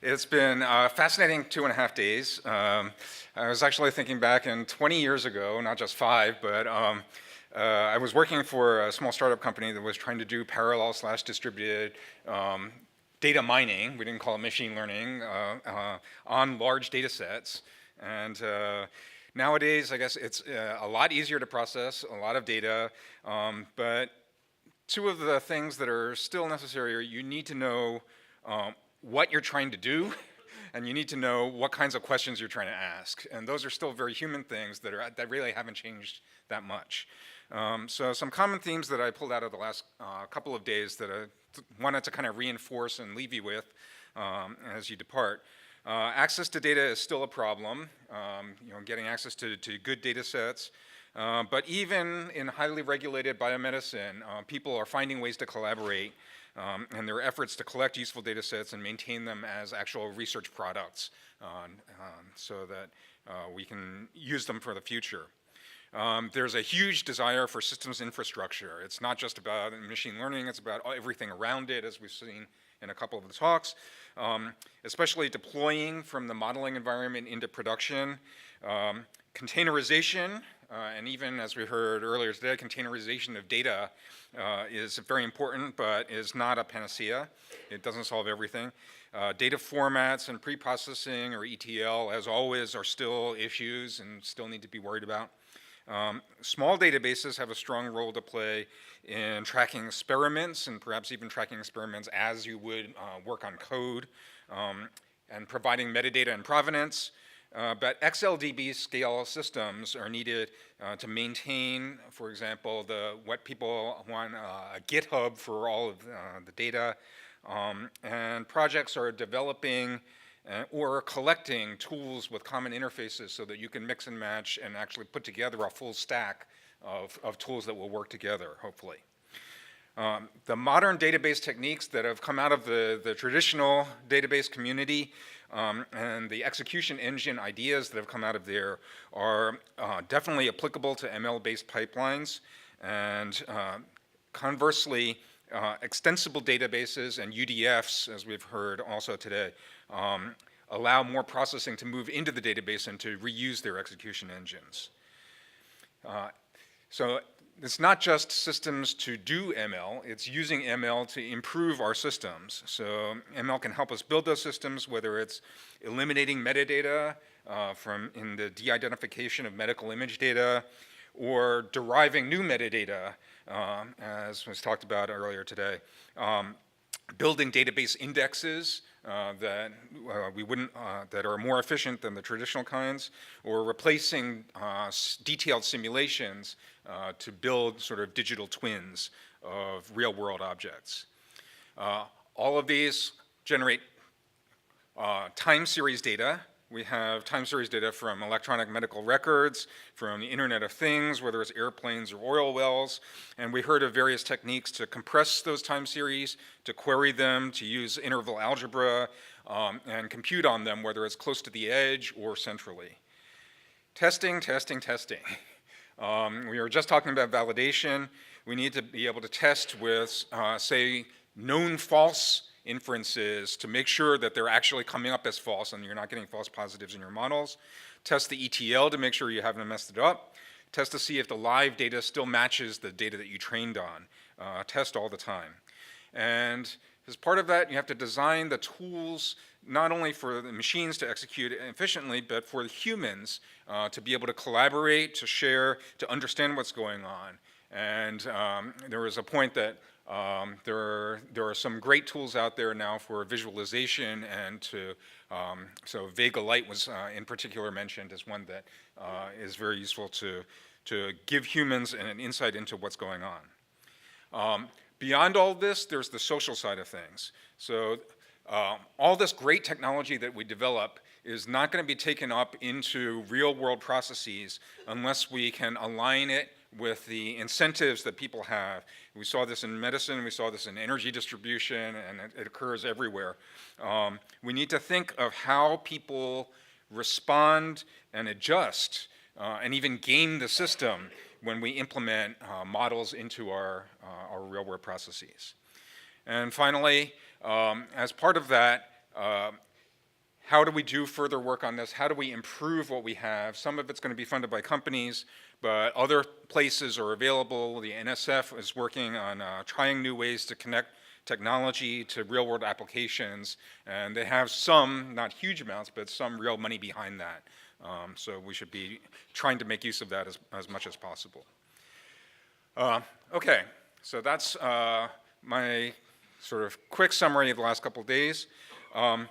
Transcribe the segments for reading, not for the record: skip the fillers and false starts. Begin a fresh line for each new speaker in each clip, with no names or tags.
It's been a fascinating 2.5 days. I was actually thinking back in 20 years ago, not just 5, but I was working for a small startup company that was trying to do parallel/distributed data mining. We didn't call it machine learning, on large data sets. And nowadays, I guess it's a lot easier to process, a lot of data, but two of the things that are still necessary are you need to know what you're trying to do, and you need to know what kinds of questions you're trying to ask. And those are still very human things that really haven't changed that much. So some common themes that I pulled out of the last couple of days that I wanted to kind of reinforce and leave you with as you depart. Access to data is still a problem, getting access to good data sets. But even in highly regulated biomedicine, people are finding ways to collaborate, and there are efforts to collect useful data sets and maintain them as actual research products so that we can use them for the future. There's a huge desire for systems infrastructure. It's not just about machine learning, it's about everything around it, as we've seen in a couple of the talks, especially deploying from the modeling environment into production. Containerization, and even as we heard earlier today, containerization of data is very important, but is not a panacea. It doesn't solve everything. Data formats and preprocessing, or ETL, as always, are still issues and still need to be worried about. Small databases have a strong role to play in tracking experiments, and perhaps even tracking experiments as you would work on code, and providing metadata and provenance. But XLDB scale systems are needed to maintain, for example, what people want, a GitHub for all of the data. And projects are developing or collecting tools with common interfaces so that you can mix and match and actually put together a full stack of tools that will work together, hopefully. The modern database techniques that have come out of the traditional database community and the execution engine ideas that have come out of there are definitely applicable to ML-based pipelines. And conversely, extensible databases and UDFs, as we've heard also today, allow more processing to move into the database and to reuse their execution engines. So it's not just systems to do ML, it's using ML to improve our systems. So ML can help us build those systems, whether it's eliminating metadata in the de-identification of medical image data, or deriving new metadata, as was talked about earlier today. Building database indexes that are more efficient than the traditional kinds, or replacing detailed simulations to build sort of digital twins of real-world objects. All of these generate time series data. We have time series data from electronic medical records, from the Internet of Things, whether it's airplanes or oil wells, and we heard of various techniques to compress those time series, to query them, to use interval algebra, and compute on them, whether it's close to the edge or centrally. Testing, testing, testing. We were just talking about validation. We need to be able to test with, say, known false inferences to make sure that they're actually coming up as false and you're not getting false positives in your models. Test the ETL to make sure you haven't messed it up. Test to see if the live data still matches the data that you trained on. Test all the time. And as part of that, you have to design the tools not only for the machines to execute efficiently, but for the humans to be able to collaborate, to share, to understand what's going on. And there was a point that there are some great tools out there now for visualization, and so Vega Light was in particular mentioned as one that is very useful to give humans an insight into what's going on. Beyond all this, there's the social side of things. So all this great technology that we develop is not going to be taken up into real-world processes unless we can align it with the incentives that people have. We saw this in medicine, we saw this in energy distribution, and it occurs everywhere. We need to think of how people respond and adjust and even game the system when we implement models into our real world processes. And finally, as part of that, how do we do further work on this? How do we improve what we have? Some of it's going to be funded by companies, but other places are available. The NSF is working on trying new ways to connect technology to real-world applications, and they have some, not huge amounts, but some real money behind that. So we should be trying to make use of that as much as possible. Okay, so that's my sort of quick summary of the last couple of days. I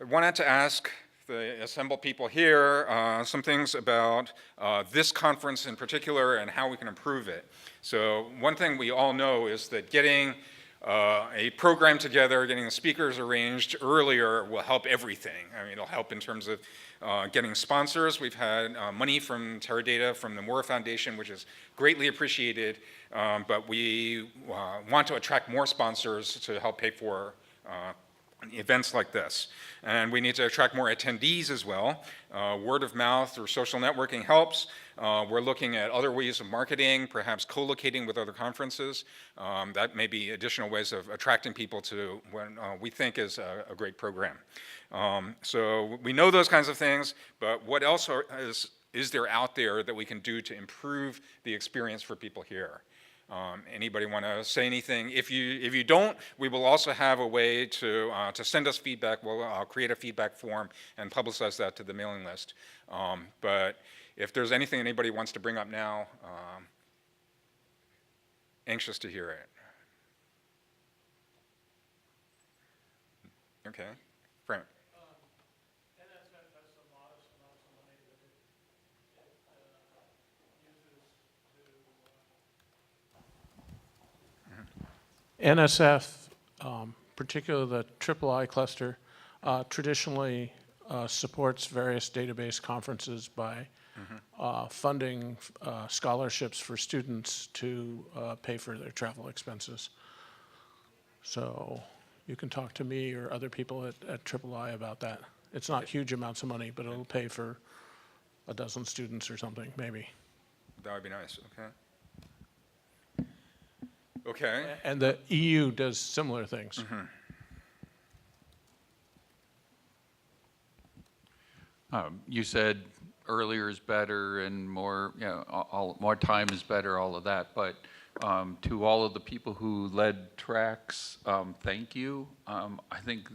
wanted to ask the assembled people here some things about this conference in particular and how we can improve it. So one thing we all know is that getting a program together, getting the speakers arranged earlier will help everything. I mean, it'll help in terms of getting sponsors. We've had money from Teradata, from the Moore Foundation, which is greatly appreciated, but we want to attract more sponsors to help pay for events like this. And we need to attract more attendees as well. Word of mouth or social networking helps. We're looking at other ways of marketing, perhaps co-locating with other conferences. That may be additional ways of attracting people to what we think is a great program. So we know those kinds of things, but what else is there out there that we can do to improve the experience for people here? Anybody want to say anything? If you don't, we will also have a way to send us feedback. We'll create a feedback form and publicize that to the mailing list. But if there's anything anybody wants to bring up now, anxious to hear it. Okay, Frank.
NSF, particularly the III cluster, traditionally supports various database conferences by funding scholarships for students to pay for their travel expenses. So you can talk to me or other people at III about that. It's not huge amounts of money, but it'll pay for a dozen students or something, maybe.
That would be nice, okay. Okay.
And the EU does similar things.
You said earlier is better and more, you know, more time is better, all of that. But to all of the people who led tracks, thank you. I think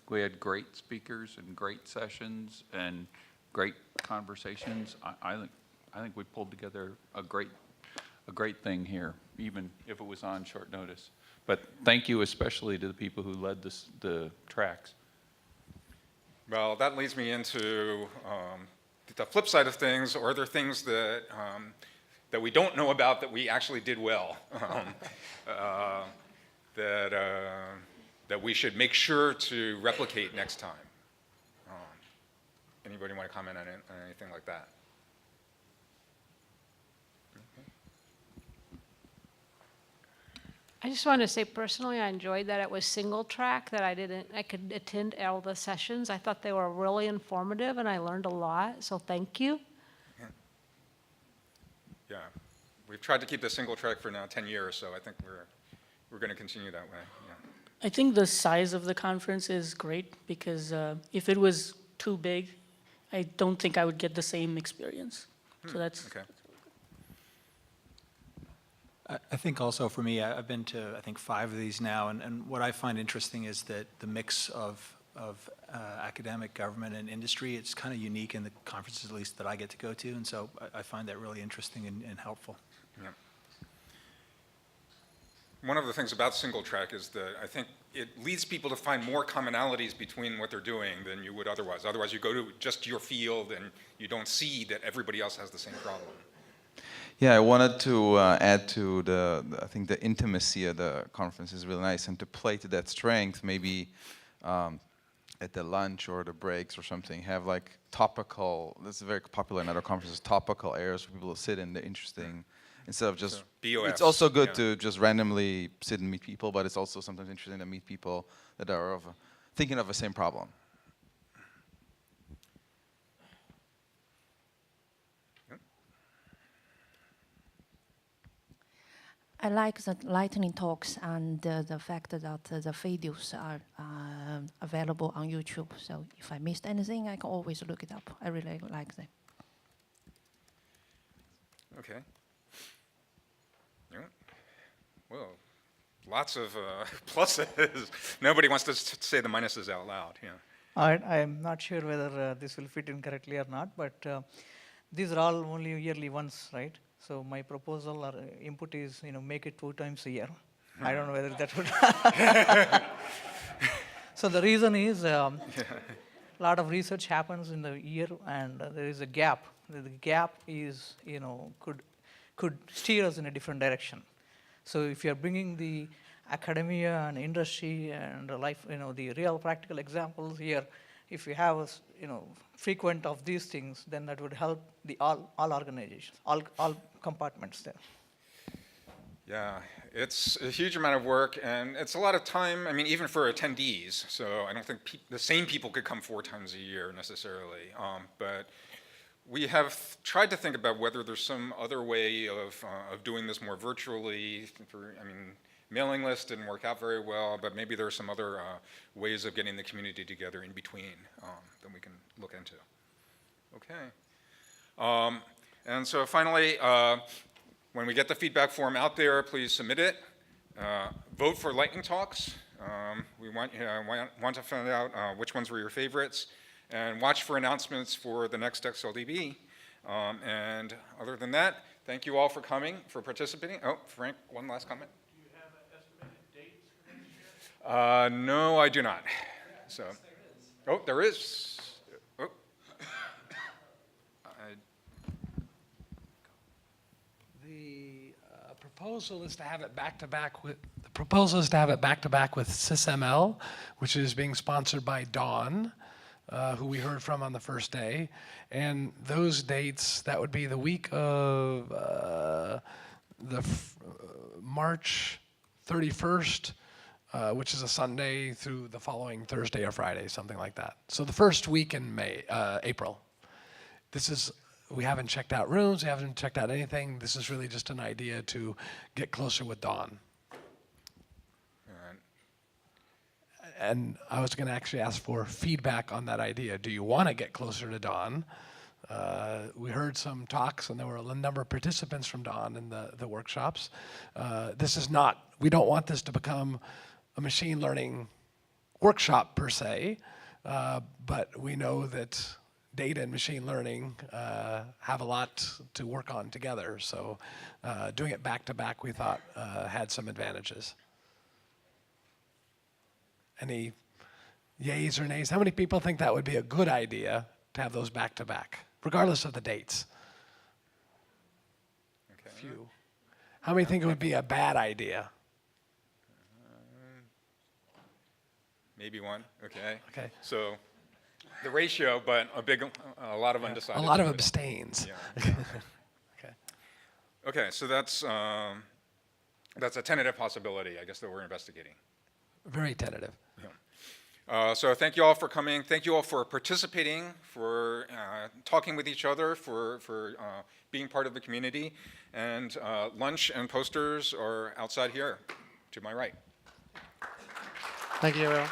we had great speakers and great sessions and great conversations. I think we pulled together a great thing here, even if it was on short notice. But thank you especially to the people who led the tracks.
Well, that leads me into the flip side of things. Are there things that that we don't know about that we actually did well? That we should make sure to replicate next time. Anybody want to comment on anything like that?
I just want to say personally, I enjoyed that it was single track, that I could attend all the sessions. I thought they were really informative and I learned a lot, so thank you.
Yeah, we've tried to keep the single track for now 10 years, so I think we're going to continue that way. Yeah.
I think the size of the conference is great because if it was too big, I don't think I would get the same experience. So that's
okay.
I think also for me, I've been to, I think, 5 of these now, and what I find interesting is that the mix of academic, government, and industry, it's kind of unique in the conferences, at least, that I get to go to, and so I find that really interesting and helpful.
Yeah. One of the things about single track is that I think it leads people to find more commonalities between what they're doing than you would otherwise. Otherwise, you go to just your field and you don't see that everybody else has the same problem.
Yeah, I wanted to add to I think the intimacy of the conference is really nice, and to play to that strength, maybe at the lunch or the breaks or something, have like topical, this is very popular in other conferences, topical areas for people to sit in, the interesting, instead of just,
BOFs,
it's also good to just randomly sit and meet people, but it's also sometimes interesting to meet people that are thinking of the same problem.
I like the lightning talks and the fact that the videos are available on YouTube. So if I missed anything, I can always look it up. I really like them.
Okay. Yeah. Well, lots of pluses. Nobody wants to say the minuses out loud. Yeah.
I'm not sure whether this will fit in correctly or not, but these are all only yearly ones, right? So my proposal or input is, make it 2 times a year. I don't know whether that would. So the reason is a lot of research happens in the year, and there is a gap. The gap is, could steer us in a different direction. So if you're bringing the academia and industry and life, the real practical examples here, if you have, frequent of these things, then that would help the all organizations, all compartments there.
Yeah, it's a huge amount of work, and it's a lot of time, I mean, even for attendees. So I don't think the same people could come 4 times a year necessarily. But we have tried to think about whether there's some other way of doing this more virtually. Mailing list didn't work out very well, but maybe there are some other ways of getting the community together in between that we can look into. Okay. And so finally, when we get the feedback form out there, please submit it. Vote for lightning talks. We want to find out which ones were your favorites, and watch for announcements for the next XLDB. And other than that, thank you all for coming, for participating. Oh, Frank, one last comment.
Do you have an estimated dates for next year?
No, I do not. So, oh, there is. Oh.
The proposal is to have it back to back with SysML, which is being sponsored by Dawn, who we heard from on the first day. And those dates, that would be the week of March 31st, which is a Sunday, through the following Thursday or Friday, something like that. So the first week in April. We haven't checked out rooms, we haven't checked out anything. This is really just an idea to get closer with Dawn. And I was going to actually ask for feedback on that idea. Do you want to get closer to Dawn? We heard some talks, and there were a number of participants from Dawn in the workshops. We don't want this to become a machine learning workshop per se, but we know that data and machine learning have a lot to work on together. So doing it back to back, we thought had some advantages. Any yays or nays? How many people think that would be a good idea to have those back to back, regardless of the dates?
Okay.
Few. How many think it would be a bad idea?
Maybe 1. Okay.
Okay.
So the ratio, but a lot of undecided.
A lot of abstains.
Yeah.
Okay.
Okay, so that's a tentative possibility, I guess, that we're investigating.
Very tentative.
So thank you all for coming. Thank you all for participating, for talking with each other, for being part of the community. And lunch and posters are outside here, to my right.
Thank you, everyone.